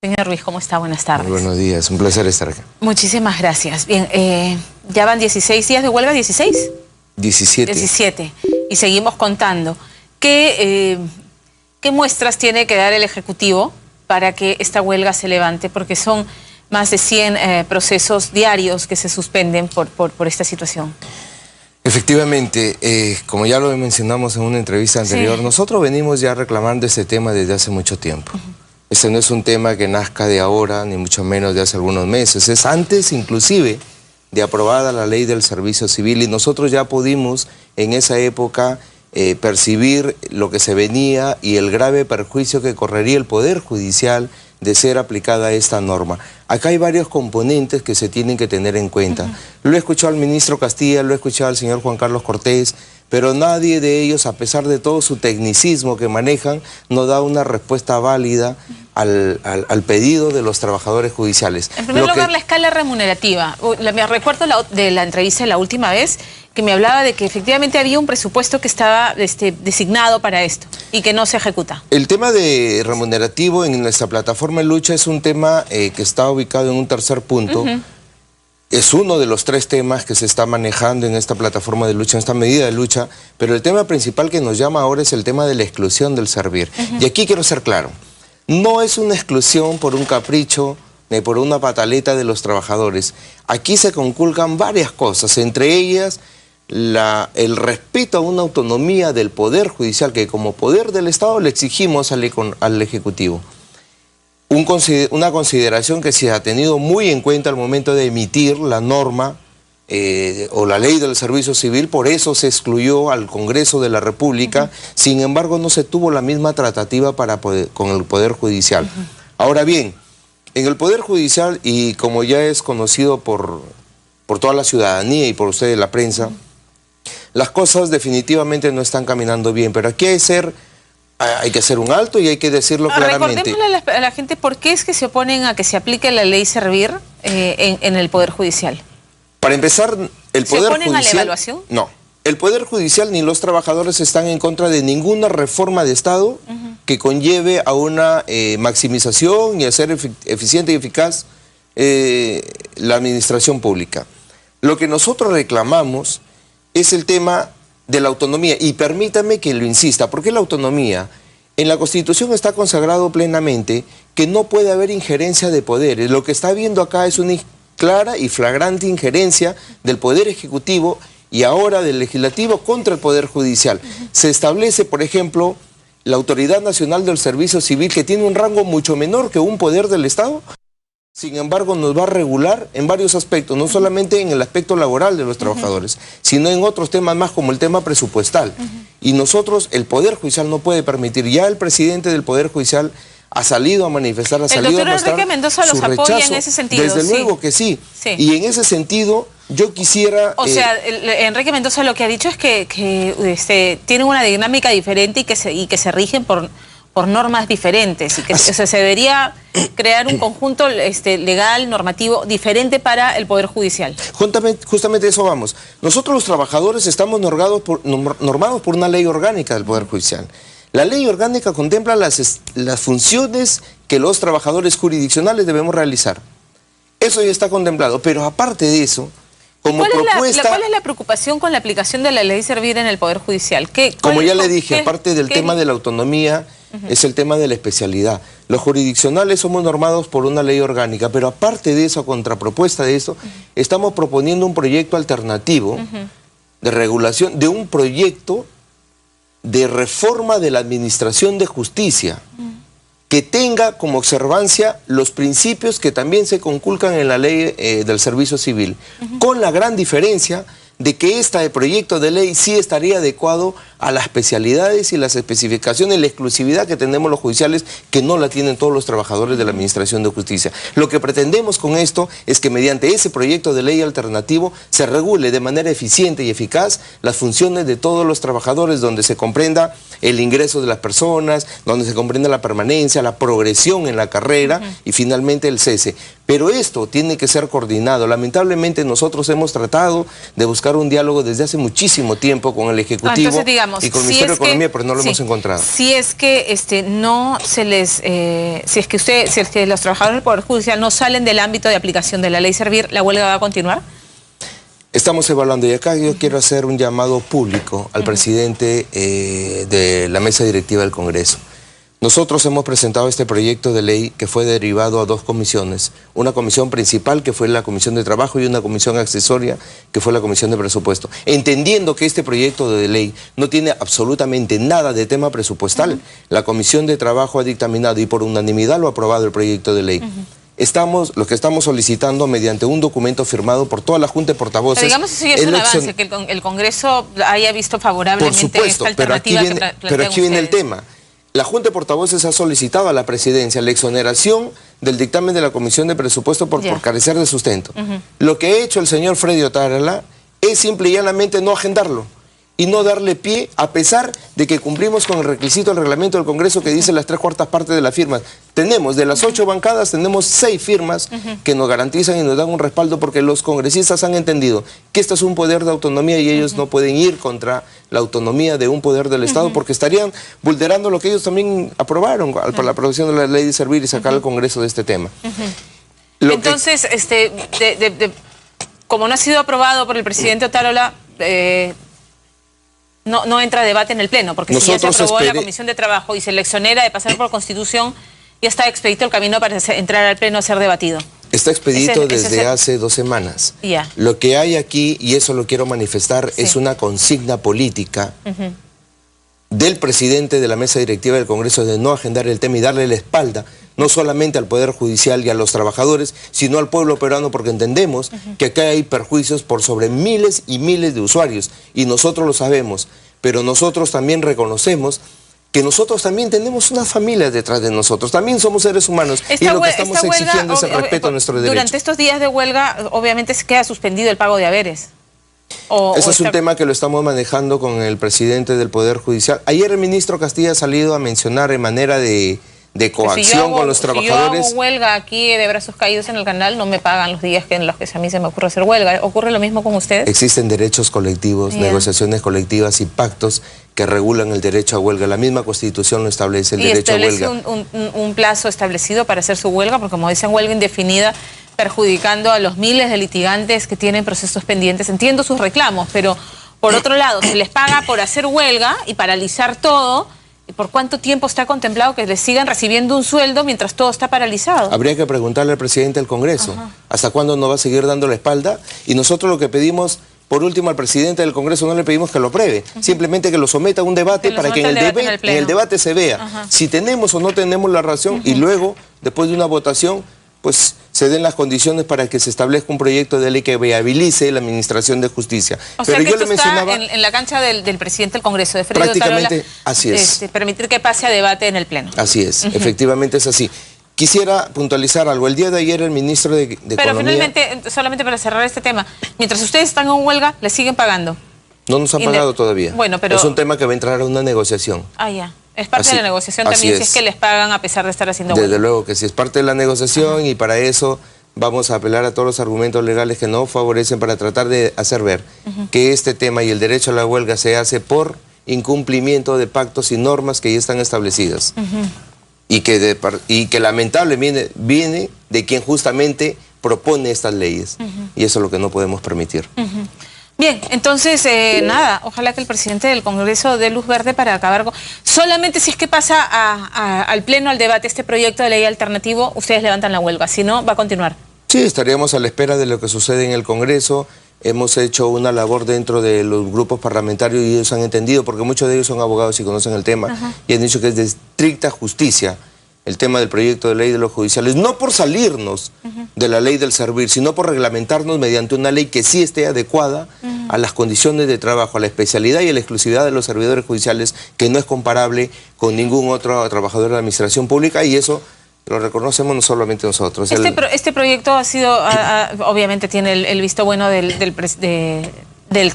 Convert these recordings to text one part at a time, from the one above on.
Señor Ruiz, ¿cómo está? Buenas tardes. Muy buenos días, un placer estar aquí. Muchísimas gracias. Bien, ya van 16 días de huelga, ¿16? 17. 17. Y seguimos contando. ¿Qué muestras tiene que dar el Ejecutivo para que esta huelga se levante? Porque son más de 100 procesos diarios que se suspenden por esta situación. Efectivamente, como ya lo mencionamos en una entrevista anterior, nosotros venimos ya reclamando este tema desde hace mucho tiempo. Este no es un tema que nazca de ahora, ni mucho menos de hace algunos meses. Es antes, inclusive, de aprobada la ley del servicio civil, y nosotros ya pudimos, en esa época, percibir lo que se venía y el grave perjuicio que correría el Poder Judicial de ser aplicada esta norma. Acá hay varios componentes que se tienen que tener en cuenta. Lo he escuchado al ministro Castilla, lo he escuchado al señor Juan Carlos Cortés, pero nadie de ellos, a pesar de todo su tecnicismo que manejan, no da una respuesta válida al pedido de los trabajadores judiciales. En primer lugar, la escala remunerativa. Me recuerdo de la entrevista de la última vez que me hablaba de que efectivamente había un presupuesto que estaba designado para esto y que no se ejecuta. El tema de remunerativo en nuestra plataforma de lucha es un tema que está ubicado en un tercer punto. Es uno de los 3 temas que se está manejando en esta plataforma de lucha, en esta medida de lucha, pero el tema principal que nos llama ahora es el tema de la exclusión del servir. Y aquí quiero ser claro, no es una exclusión por un capricho ni por una pataleta de los trabajadores. Aquí se conculcan varias cosas, entre ellas el respeto a una autonomía del Poder Judicial, que como poder del Estado le exigimos al Ejecutivo. Una consideración que se ha tenido muy en cuenta al momento de emitir la norma o la ley del servicio civil, por eso se excluyó al Congreso de la República. Sin embargo, no se tuvo la misma tratativa con el Poder Judicial. Ahora bien, en el Poder Judicial, y como ya es conocido por toda la ciudadanía y por ustedes, la prensa, las cosas definitivamente no están caminando bien, pero aquí hay que hacer un alto y hay que decirlo claramente. Recordémosle a la gente por qué es que se oponen a que se aplique la ley Servir en el Poder Judicial. Para empezar, el Poder Judicial... ¿Se oponen a la evaluación? No. El Poder Judicial ni los trabajadores están en contra de ninguna reforma de Estado que conlleve a una maximización y a ser eficiente y eficaz la administración pública. Lo que nosotros reclamamos es el tema de la autonomía, y permítame que lo insista, porque la autonomía en la Constitución está consagrado plenamente que no puede haber injerencia de poderes. Lo que está habiendo acá es una clara y flagrante injerencia del Poder Ejecutivo y ahora del Legislativo contra el Poder Judicial. Se establece, por ejemplo, la Autoridad Nacional del Servicio Civil, que tiene un rango mucho menor que un poder del Estado. Sin embargo, nos va a regular en varios aspectos, no solamente en el aspecto laboral de los trabajadores, sino en otros temas más como el tema presupuestal. Y nosotros, el Poder Judicial no puede permitir. Ya el presidente del Poder Judicial ha salido a manifestar, ha salido a mostrar Enrique Mendoza los apoya en ese sentido. Desde luego que sí. Y en ese sentido, yo quisiera... O sea, Enrique Mendoza lo que ha dicho es que tienen una dinámica diferente y que se rigen por normas diferentes, y que se debería crear un conjunto legal, normativo, diferente para el Poder Judicial. Justamente eso vamos. Nosotros los trabajadores estamos normados por una ley orgánica del Poder Judicial. La ley orgánica contempla las funciones que los trabajadores jurisdiccionales debemos realizar. Eso ya está contemplado, pero aparte de eso, como propuesta... ¿Cuál es la preocupación con la aplicación de la ley Servir en el Poder Judicial? Como ya le dije, aparte del tema de la autonomía, es el tema de la especialidad. Los jurisdiccionales somos normados por una ley orgánica, pero aparte de eso, a contrapropuesta de eso, estamos proponiendo un proyecto alternativo de regulación, de un proyecto de reforma de la administración de justicia, que tenga como observancia los principios que también se conculcan en la ley del servicio civil, con la gran diferencia de que este proyecto de ley sí estaría adecuado a las especialidades y las especificaciones, la exclusividad que tenemos los judiciales, que no la tienen todos los trabajadores de la Administración de Justicia. Lo que pretendemos con esto es que mediante ese proyecto de ley alternativo se regule de manera eficiente y eficaz las funciones de todos los trabajadores, donde se comprenda el ingreso de las personas, donde se comprenda la permanencia, la progresión en la carrera y finalmente el cese. Pero esto tiene que ser coordinado. Lamentablemente nosotros hemos tratado de buscar un diálogo desde hace muchísimo tiempo con el Ejecutivo. Entonces, digamos, digamos, y con el Ministerio de Economía, pero no lo hemos encontrado. Si es que no se les, si es que los trabajadores del Poder Judicial no salen del ámbito de aplicación de la ley Servir, ¿la huelga va a continuar? Estamos evaluando, y acá yo quiero hacer un llamado público al presidente de la mesa directiva del Congreso. Nosotros hemos presentado este proyecto de ley que fue derivado a dos comisiones. Una comisión principal, que fue la Comisión de Trabajo, y una comisión accesoria, que fue la Comisión de Presupuesto. Entendiendo que este proyecto de ley no tiene absolutamente nada de tema presupuestal, la Comisión de Trabajo ha dictaminado y por unanimidad lo ha aprobado el proyecto de ley. Lo que estamos solicitando mediante un documento firmado por toda la Junta de Portavoces. Pero digamos, eso ya es un avance, que el Congreso haya visto favorablemente esta alternativa. Pero aquí viene el tema. La Junta de Portavoces ha solicitado a la Presidencia la exoneración del dictamen de la Comisión de Presupuesto por carecer de sustento. Lo que ha hecho el señor Freddy Otárola es simple y llanamente no agendarlo y no darle pie, a pesar de que cumplimos con el requisito del reglamento del Congreso que dice las 3/4 partes de las firmas. Tenemos, de las 8 bancadas, tenemos 6 firmas que nos garantizan y nos dan un respaldo, porque los congresistas han entendido que este es un poder de autonomía y ellos no pueden ir contra la autonomía de un poder del Estado, porque estarían vulnerando lo que ellos también aprobaron para la aprobación de la ley de Servir y sacar al Congreso de este tema. Entonces, como no ha sido aprobado por el presidente Otárola, no entra a debate en el Pleno, porque si ya se aprobó en la Comisión de Trabajo y se le exonera de pasar por Constitución, ya está expedito el camino para entrar al Pleno a ser debatido. Está expedito desde hace 2 semanas. Lo que hay aquí, y eso lo quiero manifestar, es una consigna política del presidente de la mesa directiva del Congreso de no agendar el tema y darle la espalda, no solamente al Poder Judicial y a los trabajadores, sino al pueblo peruano, porque entendemos que acá hay perjuicios por sobre miles y miles de usuarios, y nosotros lo sabemos, pero nosotros también reconocemos que nosotros también tenemos unas familias detrás de nosotros, también somos seres humanos, y lo que estamos exigiendo es el respeto a nuestros derechos. Durante estos días de huelga, obviamente se queda suspendido el pago de haberes. Ese es un tema que lo estamos manejando con el presidente del Poder Judicial. Ayer el ministro Castilla ha salido a mencionar en manera de coacción con los trabajadores. Si yo hago huelga aquí de brazos caídos en el canal, no me pagan los días en los que a mí se me ocurre hacer huelga. ¿Ocurre lo mismo con ustedes? Existen derechos colectivos, negociaciones colectivas y pactos que regulan el derecho a huelga. La misma Constitución lo establece, el derecho a huelga. ¿Y establece un plazo establecido para hacer su huelga? Porque como dicen, huelga indefinida, perjudicando a los miles de litigantes que tienen procesos pendientes. Entiendo sus reclamos, pero por otro lado, se les paga por hacer huelga y paralizar todo. ¿Y por cuánto tiempo está contemplado que les sigan recibiendo un sueldo mientras todo está paralizado? Habría que preguntarle al presidente del Congreso, ¿hasta cuándo nos va a seguir dando la espalda? Y nosotros lo que pedimos, por último, al presidente del Congreso no le pedimos que lo apruebe, simplemente que lo someta a un debate para que en el debate se vea si tenemos o no tenemos la razón, y luego, después de una votación, pues se den las condiciones para que se establezca un proyecto de ley que viabilice la administración de justicia. Pero yo le mencionaba en la cancha del presidente del Congreso, de Freddy Otárola, prácticamente así es. Permitir que pase a debate en el Pleno. Así es, efectivamente es así. Quisiera puntualizar algo. El día de ayer el ministro de Economía... Pero finalmente, solamente para cerrar este tema, mientras ustedes están en huelga, ¿les siguen pagando? No nos han pagado todavía. Bueno, pero... Es un tema que va a entrar a una negociación. Ya. Es parte de la negociación también, si es que les pagan a pesar de estar haciendo huelga. Desde luego que sí, es parte de la negociación, y para eso vamos a apelar a todos los argumentos legales que nos favorecen para tratar de hacer ver que este tema y el derecho a la huelga se hace por incumplimiento de pactos y normas que ya están establecidas. Y que lamentablemente viene de quien justamente propone estas leyes. Y eso es lo que no podemos permitir. Bien, entonces, nada, ojalá que el presidente del Congreso dé luz verde para acabar con... Solamente si es que pasa al Pleno, al debate, este proyecto de ley alternativo, ustedes levantan la huelga, si no, va a continuar. Sí, estaríamos a la espera de lo que sucede en el Congreso. Hemos hecho una labor dentro de los grupos parlamentarios y ellos han entendido, porque muchos de ellos son abogados y conocen el tema, y han dicho que es de estricta justicia el tema del proyecto de ley de los judiciales, no por salirnos de la ley del Servir, sino por reglamentarnos mediante una ley que sí esté adecuada a las condiciones de trabajo, a la especialidad y a la exclusividad de los servidores judiciales, que no es comparable con ningún otro trabajador de la administración pública, y eso lo reconocemos no solamente nosotros. Este proyecto ha sido, obviamente tiene el visto bueno del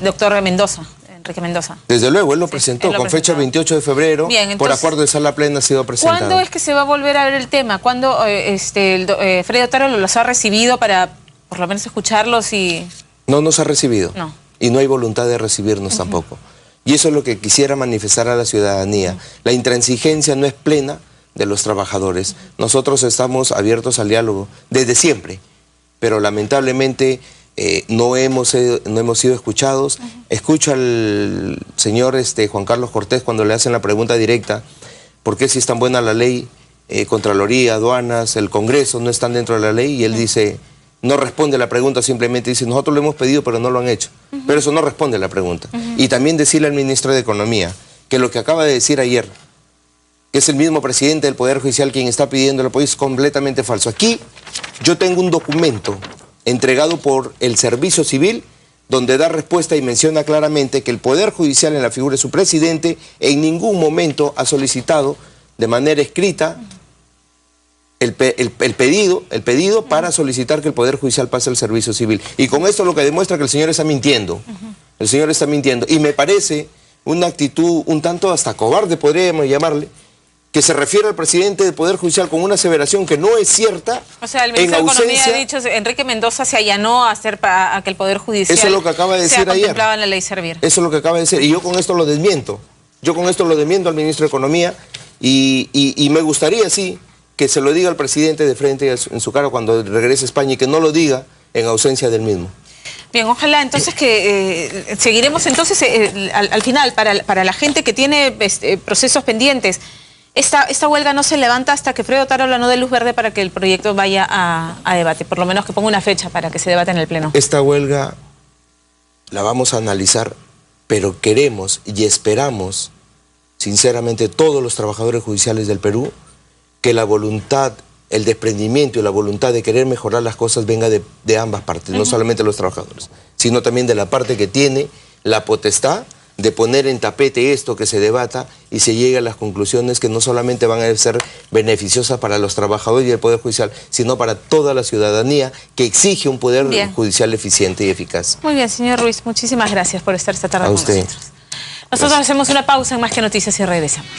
doctor Mendoza. Enrique Mendoza. Desde luego, él lo presentó con fecha 28 de febrero. Bien, entonces, por acuerdo de sala plena ha sido presentado. ¿Cuándo es que se va a volver a ver el tema? ¿Cuándo Freddy Otárola los ha recibido para por lo menos escucharlos y...? No nos ha recibido. No. Y no hay voluntad de recibirnos tampoco. Y eso es lo que quisiera manifestar a la ciudadanía. La intransigencia no es plena de los trabajadores. Nosotros estamos abiertos al diálogo desde siempre, pero lamentablemente no hemos sido escuchados. Escucho al señor Juan Carlos Cortés cuando le hacen la pregunta directa, ¿por qué si es tan buena la ley, Contraloría, aduanas, el Congreso no están dentro de la ley? Y él dice, no responde la pregunta, simplemente dice, nosotros lo hemos pedido pero no lo han hecho. Pero eso no responde la pregunta. Y también decirle al ministro de Economía que lo que acaba de decir ayer, que es el mismo presidente del Poder Judicial quien está pidiendo el apoyo, es completamente falso. Aquí yo tengo un documento entregado por el Servicio Civil donde da respuesta y menciona claramente que el Poder Judicial en la figura de su presidente en ningún momento ha solicitado de manera escrita el pedido para solicitar que el Poder Judicial pase al Servicio Civil. Y con esto lo que demuestra que el señor está mintiendo. El señor está mintiendo. Y me parece una actitud un tanto hasta cobarde, podríamos llamarle, que se refiere al presidente del Poder Judicial con una aseveración que no es cierta. O sea, el ministro de Economía ha dicho, Enrique Mendoza se allanó a hacer a que el Poder Judicial eso es lo que acaba de decir ayer. contemplaba en la ley Servir. Eso es lo que acaba de decir. Y yo con esto lo desmiento. Yo con esto lo desmiento al ministro de Economía y me gustaría, sí, que se lo diga al presidente de frente en su cara cuando regrese a España y que no lo diga en ausencia del mismo. Bien, ojalá entonces que seguiremos entonces al final para la gente que tiene procesos pendientes. Esta huelga no se levanta hasta que Fredo Tarola no dé luz verde para que el proyecto vaya a debate, por lo menos que ponga una fecha para que se debata en el Pleno. Esta huelga la vamos a analizar, pero queremos y esperamos, sinceramente, todos los trabajadores judiciales del Perú, que la voluntad, el desprendimiento y la voluntad de querer mejorar las cosas venga de ambas partes, no solamente de los trabajadores, sino también de la parte que tiene la potestad de poner en tapete esto, que se debata y se llegue a las conclusiones que no solamente van a ser beneficiosas para los trabajadores y el Poder Judicial, sino para toda la ciudadanía que exige un Poder Judicial eficiente y eficaz. Muy bien, señor Ruiz, muchísimas gracias por estar esta tarde con nosotros. Nosotros hacemos una pausa en Más que Noticias y regresamos.